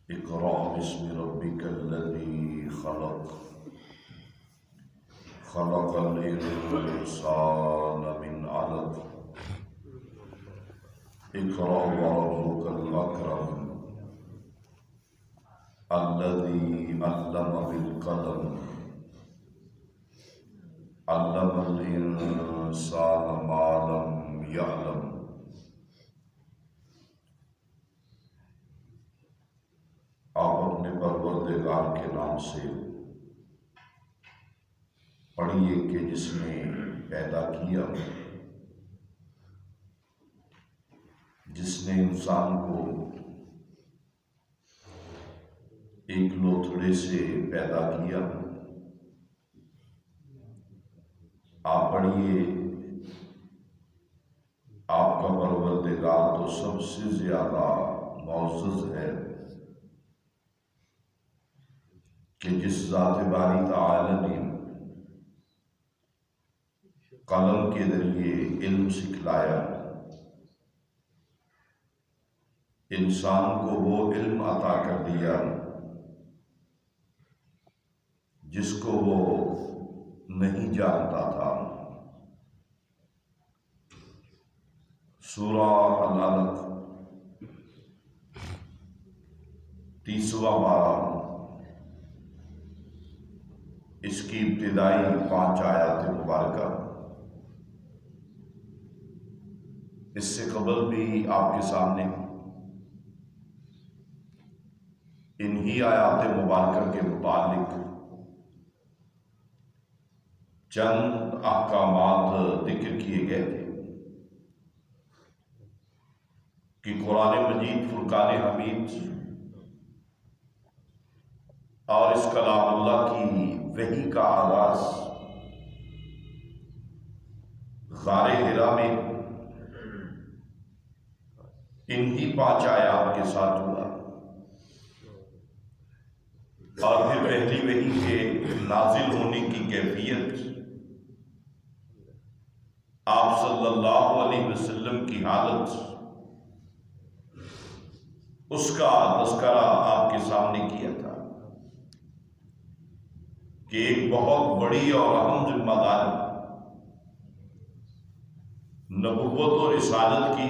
اقرأ باسم ربك الذي خلق خلق الإنسان من علق اقرأ وربك الأكرم الذي علم بالقلم علم الإنسان ما لم يعلم. آپ اپنے پروردگار کے نام سے پڑھیے کہ جس نے پیدا کیا، جس نے انسان کو ایک لوتھڑے سے پیدا کیا. آپ پڑھیے، آپ کا پروردگار تو سب سے زیادہ معزز ہے کہ جس ذات باری تعالی نے قلم کے ذریعے علم سکھلایا، انسان کو وہ علم عطا کر دیا جس کو وہ نہیں جانتا تھا. سورہ العلق 30واں پارہ، اس کی ابتدائی 5 آیات مبارکہ. اس سے قبل بھی آپ کے سامنے انہی آیات مبارکہ کے متعلق چند احکامات ذکر کیے گئے تھے کہ قرآن مجید فرقان حمید اور اس کلام اللہ کی وحی کا آغاز غار حرا میں انہی 5 آیات کے ساتھ ہوا، اور پھر پہلی وحی کے نازل ہونے کی کیفیت، آپ صلی اللہ علیہ وسلم کی حالت، اس کا تذکرہ آپ کے سامنے کیا تھا کہ ایک بہت بڑی اور اہم ذمہ داری نبوت و رسالت کی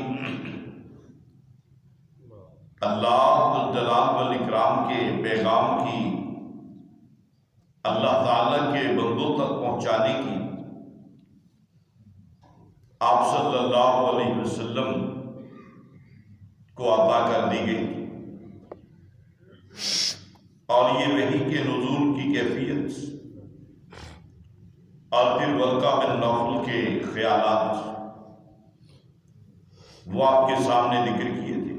اللہ ذوالجلال والاکرام کے پیغام کی اللہ تعالی کے بندوں تک پہنچانے کی آپ صلی اللہ علیہ وسلم کو عطا کر دی گئی. اور یہ وحی کے نزول کی کیفیت اور پھر ورقہ بن نوفل کے خیالات وہ آپ کے سامنے ذکر کیے تھے.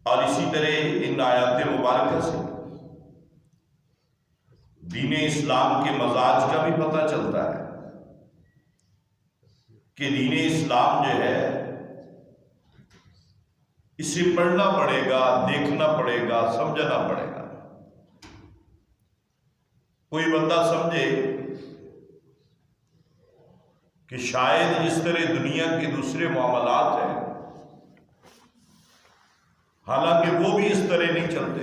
اور اسی طرح ان آیات مبارکہ سے دین اسلام کے مزاج کا بھی پتہ چلتا ہے کہ دین اسلام جو ہے اسے پڑھنا پڑے گا، دیکھنا پڑے گا، سمجھنا پڑے گا. کوئی بندہ سمجھے کہ شاید جس طرح دنیا کے دوسرے معاملات ہیں، حالانکہ وہ بھی اس طرح نہیں چلتے.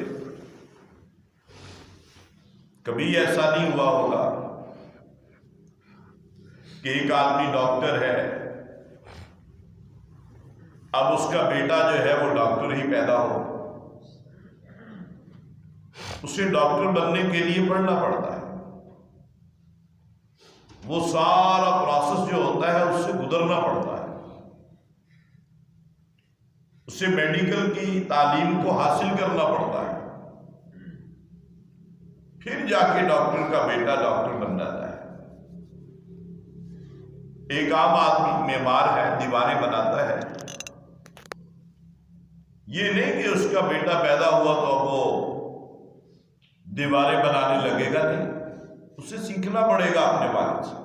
کبھی ایسا نہیں ہوا ہوگا کہ ایک آدمی ڈاکٹر ہے، اب اس کا بیٹا جو ہے وہ ڈاکٹر ہی پیدا ہو، اسے ڈاکٹر بننے کے لیے پڑھنا پڑتا ہے. وہ سارا پروسیس جو ہوتا ہے اس سے گزرنا پڑتا ہے، اسے میڈیکل کی تعلیم کو حاصل کرنا پڑتا ہے، پھر جا کے ڈاکٹر کا بیٹا ڈاکٹر بن جاتا ہے. ایک عام آدمی معمار ہے، دیواریں بناتا ہے، یہ نہیں کہ اس کا بیٹا پیدا ہوا تو اب وہ دیواریں بنانے لگے گا. نہیں، اسے سیکھنا پڑے گا اپنے والد سے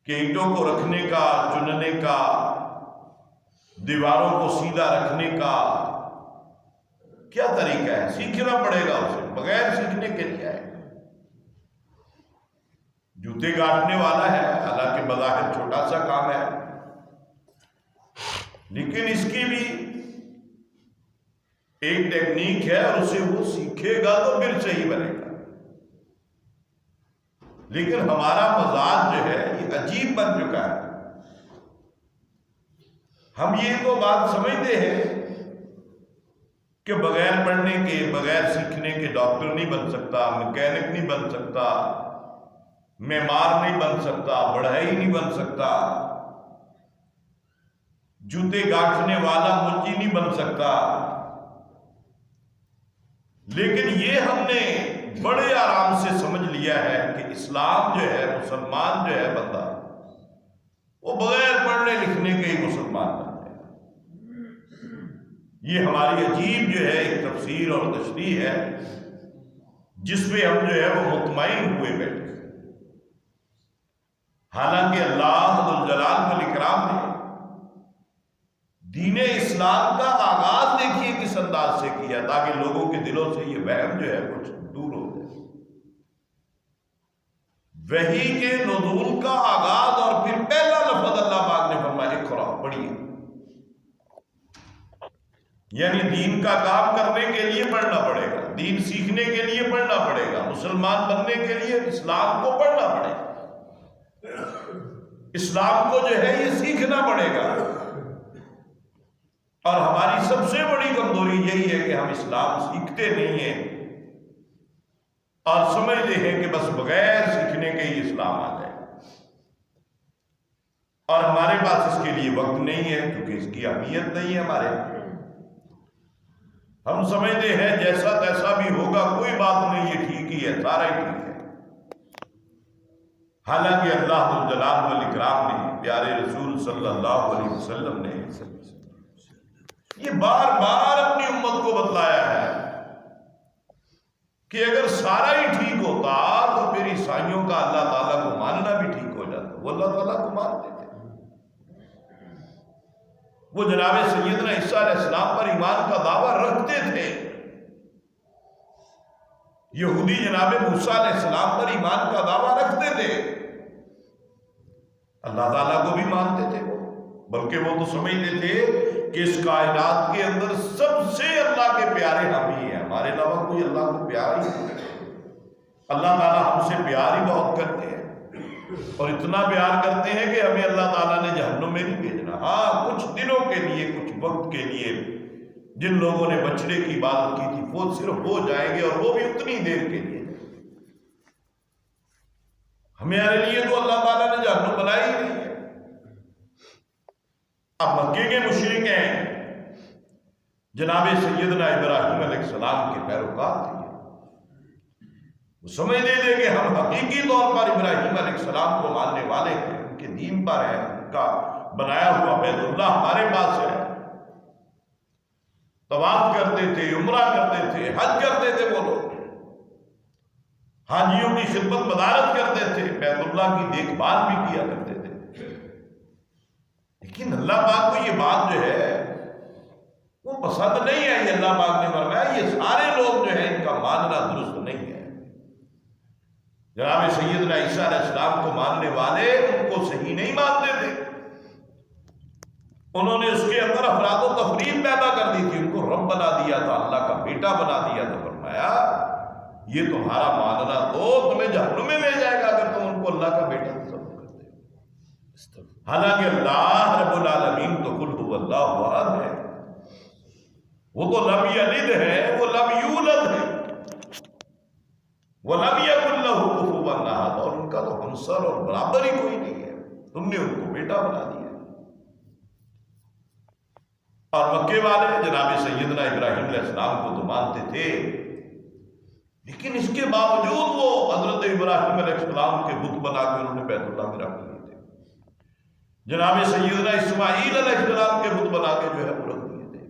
کہ اینٹوں کو رکھنے کا، چننے کا، دیواروں کو سیدھا رکھنے کا کیا طریقہ ہے، سیکھنا پڑے گا اسے. بغیر سیکھنے کے لیے آئے. جوتے گاٹنے والا ہے، حالانکہ بظاہر چھوٹا سا کام ہے، لیکن اس کی بھی ایک ٹیکنیک ہے اور اسے وہ سیکھے گا تو پھر صحیح بنے گا. لیکن ہمارا مزاج جو ہے یہ عجیب بن چکا ہے. ہم یہ تو بات سمجھتے ہیں کہ بغیر پڑھنے کے، بغیر سیکھنے کے ڈاکٹر نہیں بن سکتا، میکینک نہیں بن سکتا، معمار نہیں بن سکتا، بڑھئی نہیں بن سکتا، جوتے گاٹھنے والا منجی نہیں بن سکتا. لیکن یہ ہم نے بڑے آرام سے سمجھ لیا ہے کہ اسلام جو ہے، مسلمان جو ہے بندہ، وہ بغیر پڑھنے لکھنے کے ہی مسلمان بنتا ہے. یہ ہماری عجیب جو ہے ایک تفسیر اور تشریح ہے جس پہ ہم جو ہے وہ مطمئن ہوئے بیٹھے. حالانکہ اللہ ذوالجلال والاکرام نے دین اسلام کا آغاز دیکھیے کس انداز سے کیا تاکہ لوگوں کے دلوں سے یہ وہم جو ہے کچھ دور ہو جائے. وحی کے نزول کا آغاز اور پھر پہلا لفظ اللہ پاک نے فرمایا اقرا، پڑھیے. یعنی دین کا کام کرنے کے لیے پڑھنا پڑے گا، دین سیکھنے کے لیے پڑھنا پڑے گا، مسلمان بننے کے لیے اسلام کو پڑھنا پڑے گا، اسلام کو جو ہے یہ سیکھنا پڑے گا. اور ہماری سب سے بڑی کمزوری یہی ہے کہ ہم اسلام سیکھتے نہیں ہیں اور سمجھتے ہیں کہ بس بغیر سیکھنے کے ہی اسلام آ جائے. اور ہمارے پاس اس کے لیے وقت نہیں ہے کیونکہ اس کی اہمیت نہیں ہے ہمارے. ہم سمجھتے ہیں جیسا تیسا بھی ہوگا، کوئی بات نہیں، یہ ٹھیک ہی ہے، سارا ہی ٹھیک ہے. حالانکہ اللہ ذوالجلال والاکرام نے، پیارے رسول صلی اللہ علیہ وسلم نے یہ بار بار اپنی امت کو بتلایا ہے کہ اگر سارا ہی ٹھیک ہوتا تو پھر عیسائیوں کا اللہ تعالیٰ کو ماننا بھی ٹھیک ہو جاتا. وہ اللہ تعالیٰ کو مانتے تھے، وہ جناب سیدنا عیسیٰ علیہ السلام پر ایمان کا دعویٰ رکھتے تھے. یہودی جناب موسیٰ علیہ السلام پر ایمان کا دعویٰ رکھتے تھے، اللہ تعالیٰ کو بھی مانتے تھے. بلکہ وہ تو سمجھتے تھے کہ اس کائنات کے اندر سب سے اللہ کے پیارے ہم ہی ہیں، ہمارے علاوہ کوئی اللہ کو پیار ہی نہیں. اللہ تعالیٰ ہم سے پیار ہی بہت کرتے ہیں اور اتنا پیار کرتے ہیں کہ ہمیں اللہ تعالیٰ نے جہنم میں نہیں بھیجنا. ہاں کچھ دنوں کے لیے، کچھ وقت کے لیے جن لوگوں نے بچڑے کی عبادت کی تھی وہ صرف ہو جائیں گے، اور وہ بھی اتنی دیر کے لیے. ہمارے لیے تو اللہ تعالیٰ نے جہنم بنائی ہی نہیں ہے. اب مکے کے مشرک ہیں، جناب سیدنا ابراہیم علیہ السلام کے پیروکار تھے. وہ سمجھتے تھے کہ ہم حقیقی طور پر ابراہیم علیہ السلام کو ماننے والے ہیں، ان کے دین پر ہیں، ان کا بنایا ہوا بیت اللہ ہمارے پاس ہے. طواف کرتے تھے، عمرہ کرتے تھے، حج کرتے تھے. وہ لوگ حاجیوں کی خدمت مدارت کرتے تھے، بیت اللہ کی دیکھ بھال بھی کیا کرتے تھے. لیکن اللہ پاک کو یہ بات جو ہے وہ پسند نہیں آئی. اللہ پاک نے فرمایا یہ سارے لوگ جو ہیں ان کا ماننا درست نہیں ہے. جناب سیدنا عیسیٰ علیہ السلام کو ماننے والے ان کو صحیح نہیں مانتے تھے. انہوں نے اس کے اندر افراد و تفریق پیدا کر دی تھی، ان کو رب بنا دیا تھا، اللہ کا بیٹا بنا دیا تھا. فرمایا یہ تمہارا ماننا تو تمہیں جہنم میں لے جائے گا اگر تم ان کو اللہ کا بیٹا تصور کرتے ہو. حالانکہ اللہ رب العالمین تو قل هو اللہ احد ہے، وہ تو لم یلد ہے، وہ لم یولد ہے، وَلَمْ يَكُنْ لَهُ كُفُوًا أَحَدٌ، اور ان کا تو ہمسر اور برابر ہی کوئی نہیں ہے. تم نے ان کو بیٹا بنا دیا. اور مکے والے جناب سیدنا ابراہیم علیہ السلام کو تو مانتے تھے، لیکن اس کے باوجود وہ حضرت ابراہیم علیہ السلام کے بت بنا کے انہوں نے بیت اللہ میں رکھ لیے تھے. جناب سیدنا اسماعیل علیہ السلام کے بت بنا کے جو ہے وہ رکھ لیے تھے،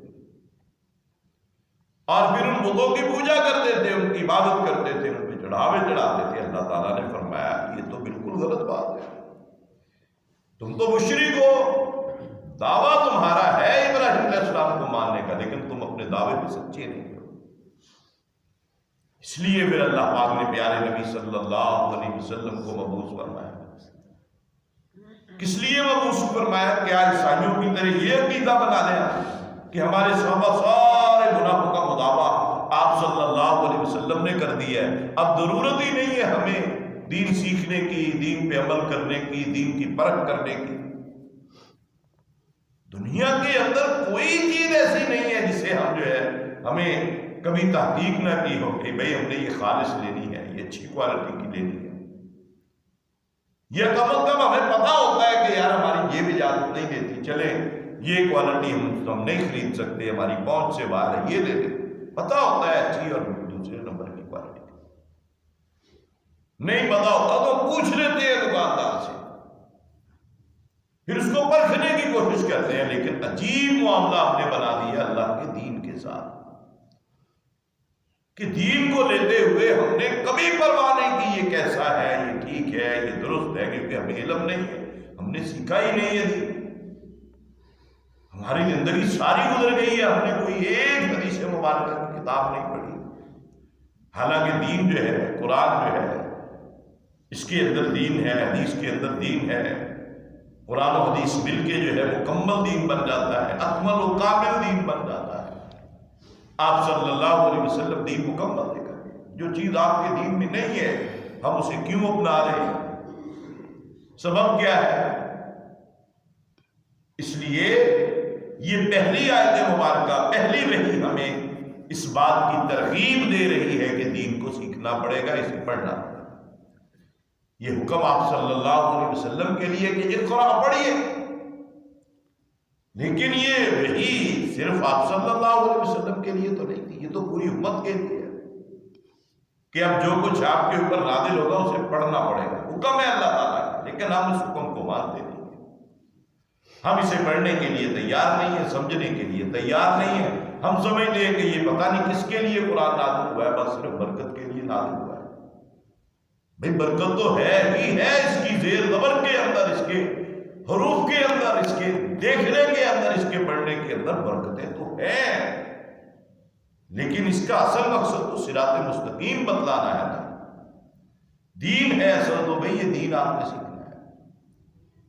اور پھر ان بتوں کی پوجا کرتے تھے، ان کی عبادت کرتے تھے، ان پہ چڑھاوے چڑھاتے تھے. اللہ تعالیٰ نے فرمایا یہ تو بالکل غلط بات ہے، تم تو مشرک ہو، دعویٰ تمہارا ہے ابراہیم علیہ السلام کو ماننے کا، لیکن تم اپنے دعوے پہ سچے نہیں ہو. اس لیے پھر اللہ پاک نے پیارے نبی صلی اللہ علیہ وسلم کو مبعوث فرمایا. کس لیے مبعوث فرمایا؟ کیا عیسائیوں کی طرح یہ عقیدہ بنا لیں کہ ہمارے صحابہ سارے گناہوں کا دعویٰ آپ صلی اللہ علیہ وسلم نے کر دیا ہے. اب ضرورت ہی نہیں ہے ہمیں دین سیکھنے کی، دین پہ عمل کرنے کی، دین کی پرکھ کرنے کی. دنیا کے اندر کوئی چیز ایسی نہیں ہے جسے ہم جو ہے ہمیں کبھی تحقیق نہ کی ہو کہ بھئی ہم نے یہ خالص لینی ہے، یہ اچھی کوالٹی کی لینی ہے. یہ کم از کم ہمیں پتا ہوتا ہے کہ یار ہماری یہ بھی اجازت نہیں دیتی، چلیں یہ کوالٹی ہم نہیں خرید سکتے، ہماری پہنچ سے باہر ہے، یہ لے لیں. پتا ہوتا ہے اچھی اور دوسرے نمبر کی کوالٹی. نہیں پتا ہوتا تو پوچھ لیتے ہیں دکاندار سے، پھر اس کو پرکھنے کی کوشش کرتے ہیں. لیکن عجیب معاملہ ہم نے بنا دیا اللہ کے دین کے ساتھ کہ دین کو لیتے ہوئے ہم نے کبھی پرواہ نہیں کی یہ کیسا ہے، یہ ٹھیک ہے، یہ درست ہے، کیونکہ ہمیں علم نہیں ہے، ہم نے سیکھا ہی نہیں ہے دین. ہماری زندگی ساری گزر گئی ہے، ہم نے کوئی ایک حدیث مبارکہ کی کتاب نہیں پڑھی. حالانکہ دین جو ہے، قرآن جو ہے، اس کے اندر دین ہے، حدیث کے اندر دین ہے. قرآن و حدیث مل کے جو ہے مکمل دین بن جاتا ہے، اکمل و کامل دین بن جاتا ہے. آپ صلی اللہ علیہ وسلم دین مکمل دے کر گئے. جو چیز آپ کے دین میں نہیں ہے ہم اسے کیوں اپنا رہے ہیں؟ سبب کیا ہے؟ اس لیے یہ پہلی آیت مبارکہ، پہلی وحی ہمیں اس بات کی ترغیب دے رہی ہے کہ دین کو سیکھنا پڑے گا، اسے پڑھنا پڑے گا. یہ حکم آپ صلی اللہ علیہ وسلم کے لیے کہ اقرا پڑھیے، لیکن یہ وحی صرف آپ صلی اللہ علیہ وسلم کے لیے تو نہیں تھی، یہ تو پوری امت کے لیے ہے کہ اب جو کچھ آپ کے اوپر نازل ہوگا اسے پڑھنا پڑے گا. حکم ہے اللہ تعالیٰ کا، لیکن ہم اس حکم کو مانتے نہیں. ہم اسے پڑھنے کے لیے تیار نہیں ہیں، سمجھنے کے لیے تیار نہیں ہیں. ہم سمجھتے ہیں کہ یہ پتہ نہیں کس کے لیے قرآن نازل ہوا ہے، بس صرف برکت کے لیے نازل ہوا ہے. بھئی برکت تو ہے ہی ہے، اس کی زیر زبر کے اندر، اس کے حروف کے اندر، اس کے دیکھنے کے اندر، اس کے پڑھنے کے اندر برکتیں تو ہیں، لیکن اس کا اصل مقصد تو صراط مستقیم بتلانا ہے نا. دین ہے اصل تو بھئی یہ دین آپ نے سیکھنا ہے.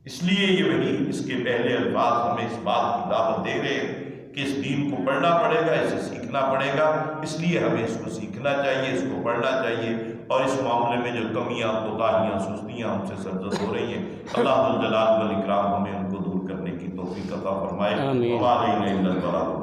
اس لیے یہ وحی، اس کے پہلے الفاظ ہمیں اس بات کی دعوت دے رہے ہیں کہ اس دین کو پڑھنا پڑے گا، اسے سیکھنا پڑے گا. اس لیے ہمیں اس کو سیکھنا چاہیے، اس کو پڑھنا چاہیے. اور اس معاملے میں جو کمیاں، کوتاہیاں، سستیاں ہم سے سرزد ہو رہی ہیں، اللہ ذوالجلال والاکرام ہمیں ان کو دور کرنے کی توفیق عطا فرمائے. آمین. وما علینا الا البلاغ.